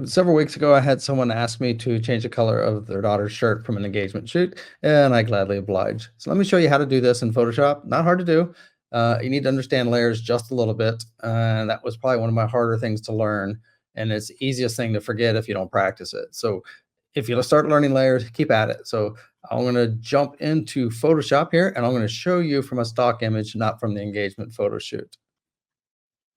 Several weeks ago, I had someone ask me to change the color of their daughter's shirt from an engagement shoot, and I gladly obliged. So let me show you how to do this in Photoshop. Not hard to do. You need to understand layers just a little bit. That was probably one of my harder things to learn, and it's the easiest thing to forget if you don't practice it. So if you start learning layers, keep at it. So I'm going to jump into Photoshop here, and I'm going to show you from a stock image, not from the engagement photo shoot.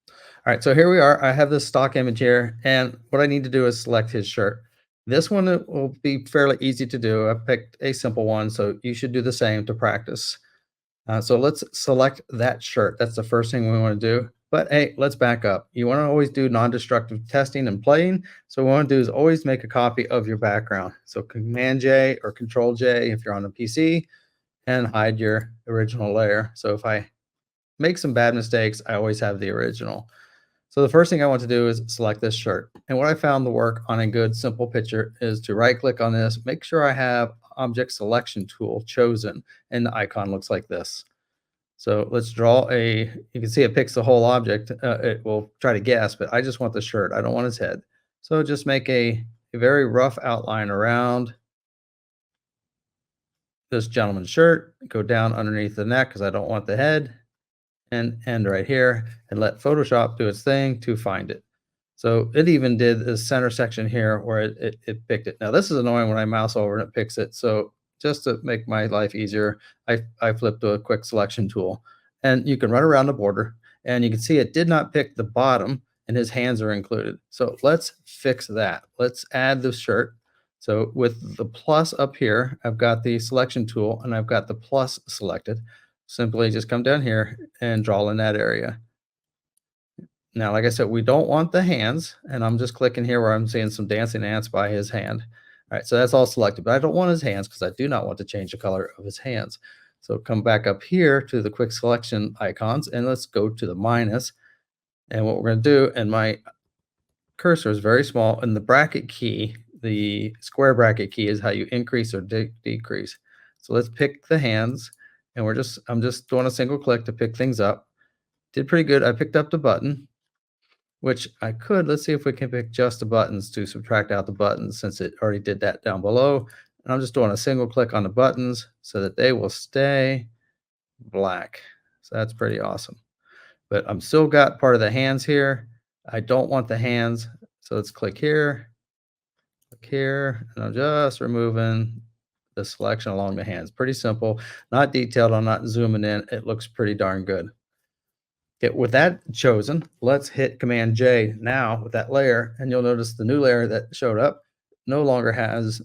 All right, so here we are. I have this stock image here, and what I need to do is select his shirt. This one will be fairly easy to do. I picked a simple one, so you should do the same to practice. So let's select that shirt. That's the first thing we want to do. But hey, let's back up. You want to always do non-destructive testing and playing. So what we want to do is always make a copy of your background. So Command J or Control J if you're on a PC, and hide your original layer. So if I make some bad mistakes, I always have the original. So the first thing I want to do is select this shirt. And what I found to work on a good simple picture is to right click on this, make sure I have object selection tool chosen, and the icon looks like this. So let's draw you can see it picks the whole object. It will try to guess, but I just want the shirt. I don't want his head. So just make a very rough outline around this gentleman's shirt, go down underneath the neck because I don't want the head, and end right here, and let Photoshop do its thing to find it. So it even did this center section here where it picked it. Now this is annoying when I mouse over and it picks it. So just to make my life easier, I flipped to a quick selection tool, and you can run around the border, and you can see it did not pick the bottom, and his hands are included. So let's fix that. Let's add the shirt. So with the plus up here, I've got the selection tool and I've got the plus selected. Simply just come down here and draw in that area. Now, like I said, we don't want the hands, and I'm just clicking here where I'm seeing some dancing ants by his hand. All right, so that's all selected, but I don't want his hands because I do not want to change the color of his hands. So come back up here to the quick selection icons, and let's go to the minus. And what we're going to do, and my cursor is very small, and the bracket key, the square bracket key is how you increase or decrease. So let's pick the hands, and I'm just doing a single click to pick things up. Did pretty good. I picked up the button, which I could. Let's see if we can pick just the buttons to subtract out the buttons since it already did that down below. And I'm just doing a single click on the buttons so that they will stay black. So that's pretty awesome. But I'm still got part of the hands here. I don't want the hands. So let's click here, and I'm just removing the selection along the hands. Pretty simple, not detailed. I'm not zooming in. It looks pretty darn good. Okay, with that chosen, let's hit Command J now with that layer, and you'll notice the new layer that showed up no longer has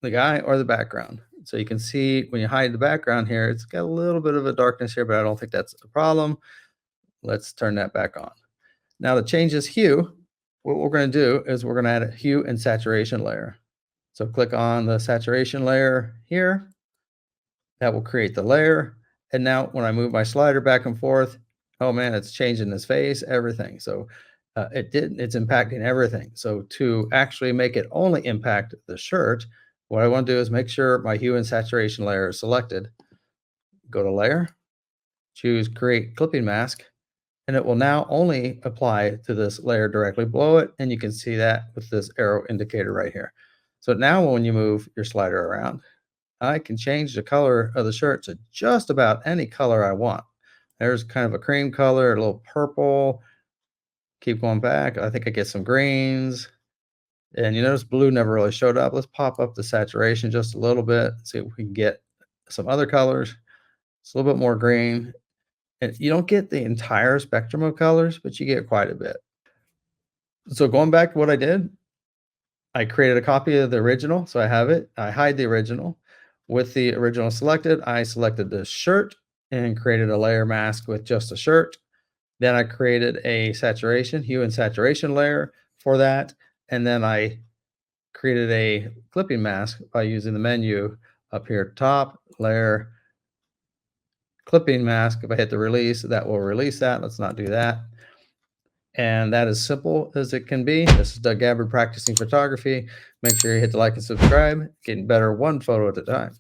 the guy or the background. So you can see when you hide the background here, it's got a little bit of a darkness here, but I don't think that's a problem. Let's turn that back on. Now to change this hue, what we're going to do is we're going to add a hue and saturation layer. So click on the saturation layer here. That will create the layer. And now when I move my slider back and forth, oh man, it's changing his face, everything. So it's impacting everything. So to actually make it only impact the shirt, what I want to do is make sure my hue and saturation layer is selected. Go to layer, choose create clipping mask, and it will now only apply to this layer directly below it. And you can see that with this arrow indicator right here. So now when you move your slider around, I can change the color of the shirt to just about any color I want. There's kind of a cream color, a little purple. Keep going back. I think I get some greens. And you notice blue never really showed up. Let's pop up the saturation just a little bit, see if we can get some other colors. It's a little bit more green. And you don't get the entire spectrum of colors, but you get quite a bit. So going back to what I did, I created a copy of the original. So I have it. I hide the original. With the original selected, I selected the shirt and created a layer mask with just a shirt. Then I created a saturation, hue and saturation layer for that. And then I created a clipping mask by using the menu up here at top, layer, clipping mask. If I hit the release, that will release that. Let's not do that. And that is simple as it can be. This is Doug Gabbard practicing photography. Make sure you hit the like and subscribe, getting better one photo at a time.